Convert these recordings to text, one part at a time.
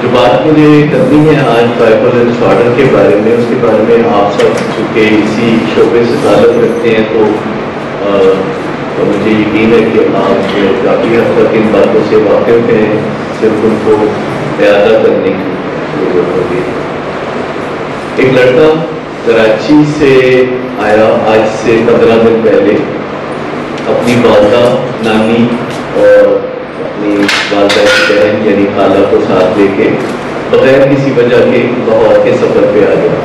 جو بات مجھے کرنی ہے آج بائیپولر ڈس آرڈر کے بارے میں، اس کے بارے میں آپ سب چونکہ اسی شعبے سے تعلق رکھتے ہیں تو مجھے یقین ہے کہ آپ کافی حد تک ان باتوں سے واقف ہیں، صرف ان کو اعادہ کرنے کی ضرورت ہوگی۔ ایک لڑکا کراچی سے آیا آج سے 15 دن پہلے، اپنی والدہ، نانی اور اپنی والدہ کی بہن یعنی خالہ کو ساتھ لے کے بغیر کسی وجہ کے لاہور کے سفر پہ آ گیا،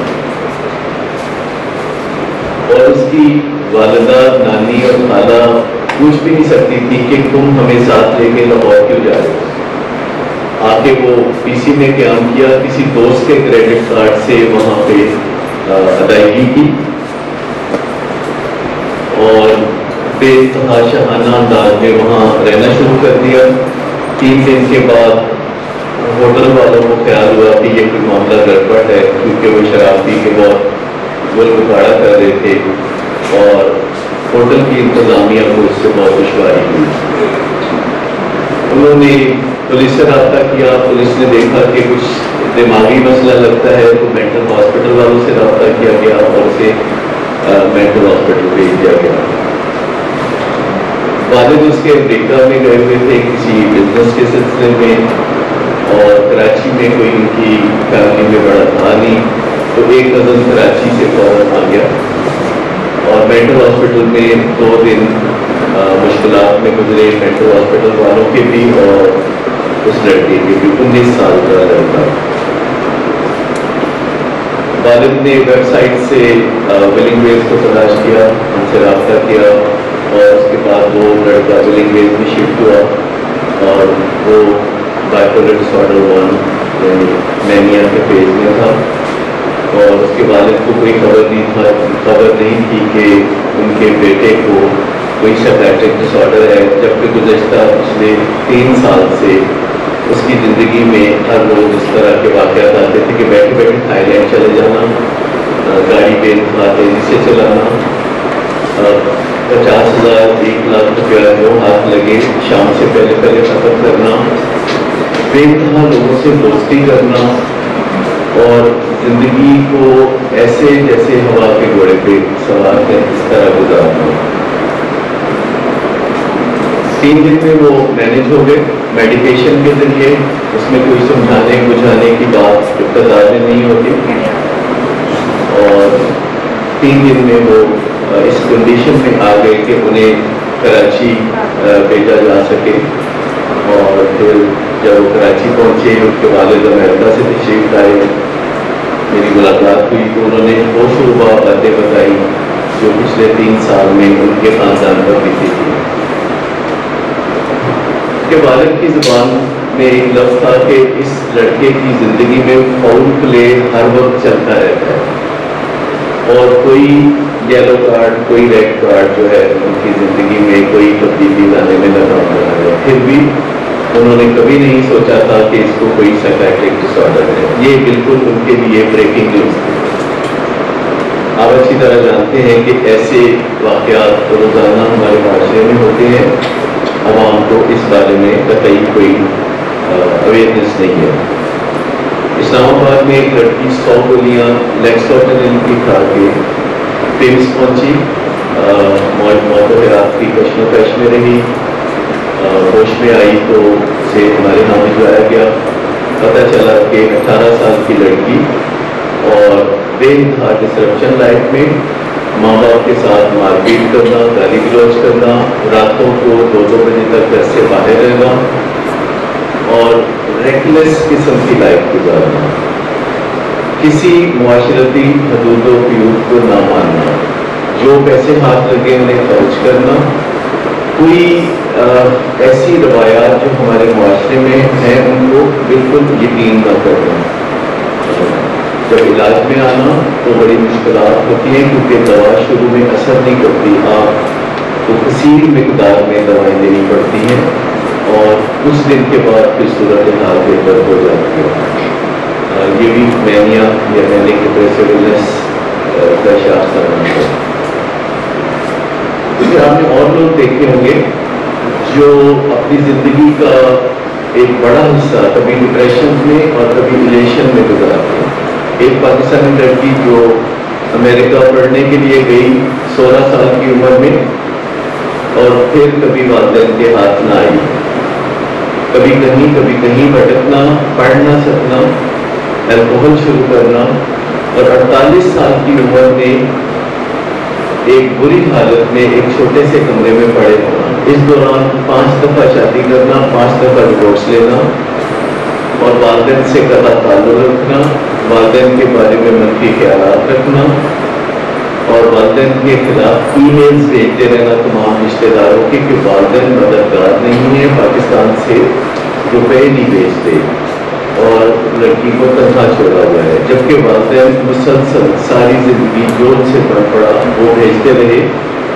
اور اس کی والدہ، نانی اور خالہ پوچھ بھی نہیں سکتی تھی کہ تم ہمیں ساتھ لے کے لاہور کیوں جا رہے ہو۔ آ کے وہ پی سی میں قیام کیا، کسی دوست کے کریڈٹ کارڈ سے وہاں پہ ادائیگی کی اور بے تحاشاہانہ انداز میں وہاں رہنا شروع کر دیا۔ 3 دن کے بعد ہوٹل والوں کو خیال ہوا کہ یہ کوئی معاملہ گڑبڑ ہے، کیونکہ وہ شراب پی کے بہت گل گباڑا کر رہے تھے اور ہوٹل کی انتظامیہ کو اس سے بہت دشواری ہوئی۔ انہوں نے پولیس سے رابطہ کیا، پولیس نے دیکھا کہ کچھ دماغی مسئلہ لگتا ہے تو مینٹل ہاسپٹل والوں سے رابطہ کیا گیا اور اسے مینٹل ہاسپٹل بھیج دیا گیا۔ والد اس کے امریکہ میں گئے ہوئے تھے کسی بزنس کے سلسلے میں، اور کراچی میں کوئی ان کی فیملی میں بڑا تھا نہیں، تو ایک کزن کراچی سے فوراً آ گیا اور مینٹل ہاسپٹل میں 2 دن مشکلات میں گزرے، مینٹل ہاسپٹل والوں کے بھی اور اس لڑکے کے بھی۔ 19 سال کا لڑکا۔ والد نے ویب سائٹ سے ولنگ ویز کو تلاش کیا، ان سے رابطہ کیا، اور اس کے بعد وہ لڑکا ولنگ ویز میں شفٹ ہوا اور وہ بائیپولر ڈس آرڈر 1 یعنی مینیا کے فیز میں تھا، اور اس کے والد کو کوئی خبر نہیں تھی کہ ان کے بیٹے کو کوئی سائیکیٹرک ڈس آرڈر ہے، جبکہ گزشتہ پچھلے 3 سال سے اس کی زندگی میں ہر روز اس طرح کے واقعات آتے تھے کہ بیٹھے بیٹھے تھائی لینڈ چلے جانا، گاڑی بے انتہا تیزی سے چلانا، 50,000 1 لاکھ روپیہ جو ہاتھ لگے شام سے پہلے ختم کرنا، بے انتہا لوگوں سے دوستی کرنا، اور زندگی کو ایسے جیسے ہوا کے گھوڑے پہ سوار ہے اس طرح گزارنا۔ 3 دن میں وہ مینج ہو گئے میڈیکیشن کے ذریعے، اس میں کوئی سمجھانے بجھانے کی بات ابتدا میں نہیں ہوتی، اور 3 دن میں وہ اس کنڈیشن میں آ گئے کہ انہیں کراچی بھیجا جا سکے۔ اور پھر جب وہ کراچی پہنچے، ان کے والد امریکہ سے تشریف لائے، میری ملاقات ہوئی تو انہوں نے وہ شعبہ باتیں بتائی جو پچھلے 3 سال میں ان کے خاندان پر بیتی تھی۔ کے والد کی زبان میں ایک لفظ تھا کہ اس لڑکے کی زندگی میں فاؤل پلے ہر وقت چلتا رہتا ہے، اور کوئی یلو کارڈ، کوئی ریڈ کارڈ جو ہے ان کی زندگی میں کوئی تبدیلی لانے میں ناکام رہا ہے۔ پھر بھی انہوں نے کبھی نہیں سوچا تھا کہ اس کو کوئی سائیکیٹرک ڈس آرڈر ہے۔ یہ بالکل ان کے لیے بریکنگ نیوز تھی۔ آپ اچھی طرح جانتے ہیں کہ ایسے واقعات روزانہ ہمارے معاشرے میں ہوتے ہیں، عوام کو اس بارے میں قطعی کوئی اویئرنیس نہیں ہے۔ اسلام آباد میں ایک لڑکی 100 گولیاں لیکسوٹنل کی کھا کے پیرس پہنچی، موت و حیات کی کشمکش میں رہی، ہوش میں آئی تو اسے ہمارے یہاں بھجوایا گیا۔ پتہ چلا کہ 18 سال کی لڑکی اور بے انتہا ڈسرپشن لائف میں ماں باپ کے ساتھ مار پیٹ کرنا، گالی گلوچ کرنا، راتوں کو 2-2 بجے تک گھر سے باہر رہنا اور ریکلیس قسم کی لائف گزارنا، کسی معاشرتی حدود و قیود کو نہ ماننا، جو پیسے ہاتھ لگے انہیں خرچ کرنا، کوئی ایسی روایات جو ہمارے معاشرے میں ہیں ان کو بالکل یقین نہ کرنا۔ جب علاج میں آنا تو بڑی مشکلات ہوتی ہیں کیونکہ دوا شروع میں اثر نہیں کرتی، آپ کو کثیر مقدار میں دوائیں دینی پڑتی ہیں اور کچھ دن کے بعد پھر صورتحال بہتر ہو جاتی ہے۔ یہ بھی مینیا یا مینک ڈپریسیونیس کا شاخصہ ہے۔ آپ نے اور لوگ دیکھے ہوں گے جو اپنی زندگی کا एक बड़ा हिस्सा कभी डिप्रेशन में और कभी इलेशन में गुजारते हैं। एक पाकिस्तानी लड़की जो अमेरिका पढ़ने के लिए गई 16 साल की उम्र में और फिर कभी वालिदैन के हाथ ना आई, कभी कहीं भटकना, पढ़ ना सकना, अल्कोहल शुरू करना और 48 साल की उम्र में एक बुरी हालत में एक छोटे से कमरे में पड़े होना। इस दौरान 5 दफ़ा शादी करना, 5 दफ़ा डिवोर्स लेना और वालिदैन से कड़ा ताल्लुक रखना, वालिदैन के बारे में मनफी ख्यालात रखना और वालिदैन के खिलाफ ईमेल्स भेजते रहना तमाम रिश्तेदारों के कि वालिदैन मददगार नहीं है, पाकिस्तान से रुपए नहीं भेजते और लड़की को तनखा छोड़ा हुआ है, जबकि वालिदैन मुसलसल सारी ज़िंदगी जो उनसे पढ़ पड़ा वो भेजते रहे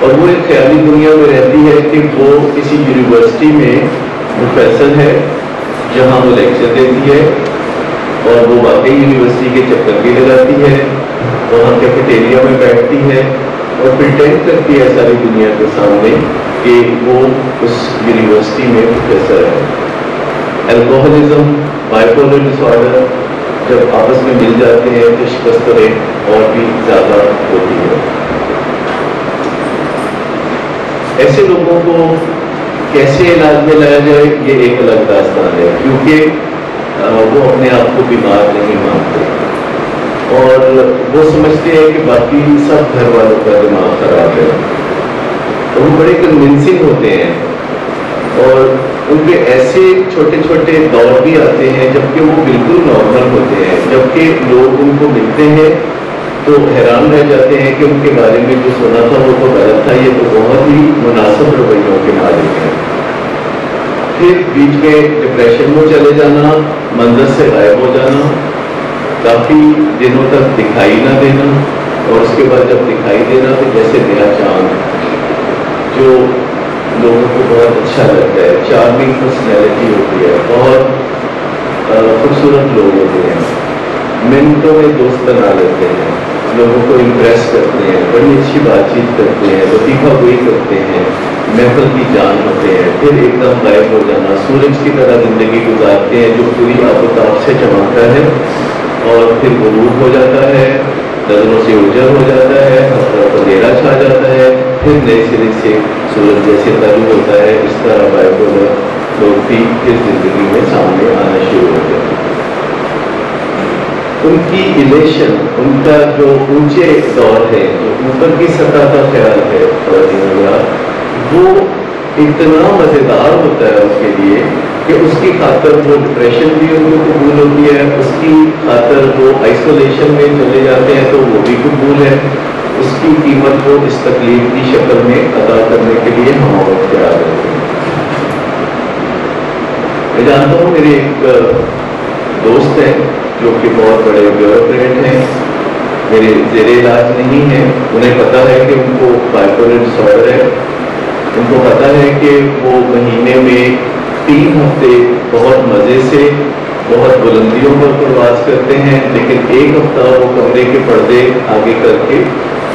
और वो एक ख्याली दुनिया में रहती है कि वो किसी यूनिवर्सिटी में प्रोफेसर है जहाँ वो लेक्चर देती है और वो वाकई यूनिवर्सिटी के चक्कर भी लगाती है, वहाँ कैफेटेरिया में बैठती है और प्रिटेंड करती है सारी दुनिया के सामने कि वो उस यूनिवर्सिटी में प्रोफेसर है। अल्कोहलिज्म, बाइपोलर डिसऑर्डर जब आपस में मिल जाते हैं तो शिकस्तरें और भी ज़्यादा होती है। ऐसे लोगों को कैसे इलाज में लाया जाए ये एक अलग दास्तान है, क्योंकि वो अपने आप को बीमार नहीं मानते और वो समझते हैं कि बाकी सब घर वालों का दिमाग खराब है, तो वो बड़े कन्विंसिंग होते हैं और उनके ऐसे छोटे छोटे दौर भी आते हैं जबकि वो बिल्कुल नॉर्मल होते हैं, जबकि लोग उनको मिलते हैं तो हैरान रह जाते हैं कि उनके बारे में जो सुना था वो तो गलत था, ये तो बहुत ही मुनासिब रवैयों के मालिक हैं। फिर बीच में डिप्रेशन में चले जाना, मंजर से गायब हो जाना, काफ़ी दिनों तक दिखाई ना देना और उसके बाद जब दिखाई देना तो जैसे नया चांद जो लोगों को बहुत अच्छा लगता है, चार्मिंग पर्सनैलिटी होती है, बहुत खूबसूरत लोग होते हैं, मिनटों में दोस्त बना लेते हैं, लोगों को इम्प्रेस करते हैं, बड़ी अच्छी बातचीत करते हैं, लतीफ़ा गोई करते हैं, महफिल की जान होते हैं, फिर एकदम गायब हो जाना, सूरज की तरह ज़िंदगी गुजारते हैं जो पूरी आबोताब से चमकता है और फिर गुरूब हो जाता है, नजरों से उजर हो जाता है, अंधेरा छा जाता है, फिर नए सिरे से सूरज जैसे तलु होता है। इस तरह बाइपोलर लोग भी फिर जिंदगी में सामने आना शुरू हो जाते हैं। उनकी इलेशन, उनका जो ऊंचे दौर है, जो ऊपर की सतह का ख्याल है, वो इतना मज़ेदार होता है उसके लिए कि उसकी खातर वो डिप्रेशन भी उनको कबूल होती है, उसकी खातर वो आइसोलेशन में चले जाते हैं तो वो भी कबूल है, उसकी कीमत वो इस तकलीफ की शक्ल में अदा करने के लिए हम और तैयार रहते हैं। मैं जानता हूँ मेरे एक दोस्त हैं जो कि बहुत बड़े ब्यूरोक्रेट हैं, मेरे ज़ेरे इलाज नहीं है, उन्हें पता है कि उनको बाइपोलर डिसऑर्डर है, उनको पता है कि वो महीने में 3 हफ्ते बहुत मज़े से बहुत बुलंदियों पर प्रवास करते हैं, लेकिन 1 हफ्ता वो कमरे के पर्दे आगे करके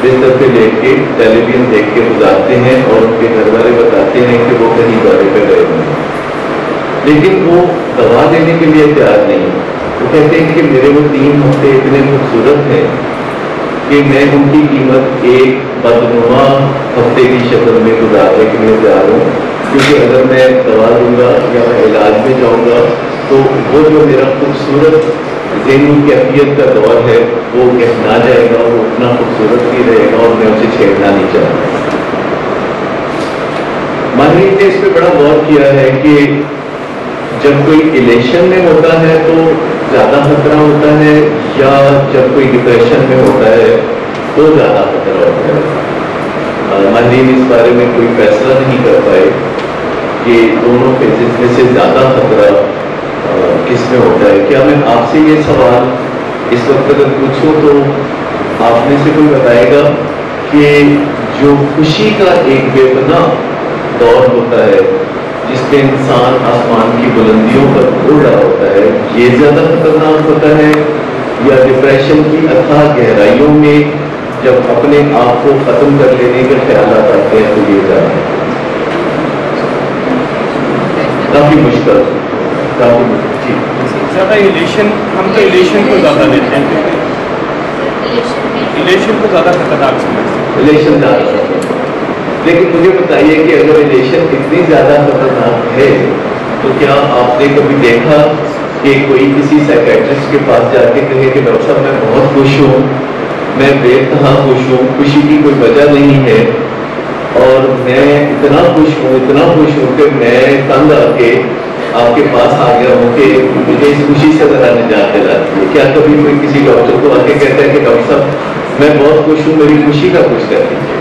बिस्तर पे लेट के टेलीविजन देख के गुजारते हैं और उनके घर वाले बताते हैं कि वो कहीं दौरे पे गए हैं, लेकिन वो दवा देने के लिए तैयार नहीं। वो कहते हैं कि मेरे वो 3 हफ्ते इतने खूबसूरत हैं कि मैं उनकी कीमत एक बदनुमा हफ्ते की शक्ल में गुजारने के लिए तैयार हूँ, क्योंकि अगर मैं दवा दूंगा या मैं इलाज में जाऊंगा तो वो जो मेरा खूबसूरत ज़हनी कैफियत का दौर है वो गहना जाएगा, वो उतना खूबसूरत भी रहेगा और मैं उसे छेड़ना नहीं चाहता। माहिरीन ने इस पर बड़ा गौर किया है कि जब कोई इलेशन में होता है तो ज़्यादा खतरा होता है या जब कोई डिप्रेशन में होता है तो ज़्यादा खतरा होता है। माहिरीन इस बारे में कोई फैसला नहीं कर पाए कि दोनों फेजेस में से ज़्यादा खतरा किस में होता है। क्या मैं आपसे ये सवाल इस वक्त अगर पूछूं तो आप में से कोई बताएगा कि जो खुशी का एक बेपनाह दौर होता है जिसमें इंसान आसमान की बुलंदियों पर उड़ रहा होता है, ये ज़्यादा खतरनाक होता है या डिप्रेशन की अथाह गहराइयों में जब अपने आप को ख़त्म कर लेने के ख्यालात आते हैं तो ये ज़्यादा काफ़ी मुश्किल। काफी ज़्यादा इलेक्शन, हम तो इलेक्शन को ज़्यादा लेते हैं क्योंकि इलेक्शन को ज़्यादा खतरनाक समझते हैं। इलेक्शन ज़्यादा, लेकिन मुझे बताइए कि अगर इलेक्शन इतनी ज़्यादा खतरनाक है तो क्या आपने कभी देखा कि कोई किसी साइकेट्रिस्ट के पास जाके कहे कि डॉक्टर साहब मैं बहुत खुश हूँ, मैं बेतहा खुश हूँ, खुशी की कोई वजह नहीं है और मैं इतना खुश हूँ कि मैं तंग आके आपके पास आ गया हूँ कि मुझे इस खुशी से ज़रा निजात दिलाती है। क्या कभी कोई किसी डॉक्टर को आके कहता है कि डॉक्टर साहब मैं बहुत खुश हूँ, मेरी खुशी का कुछ कर दीजिए?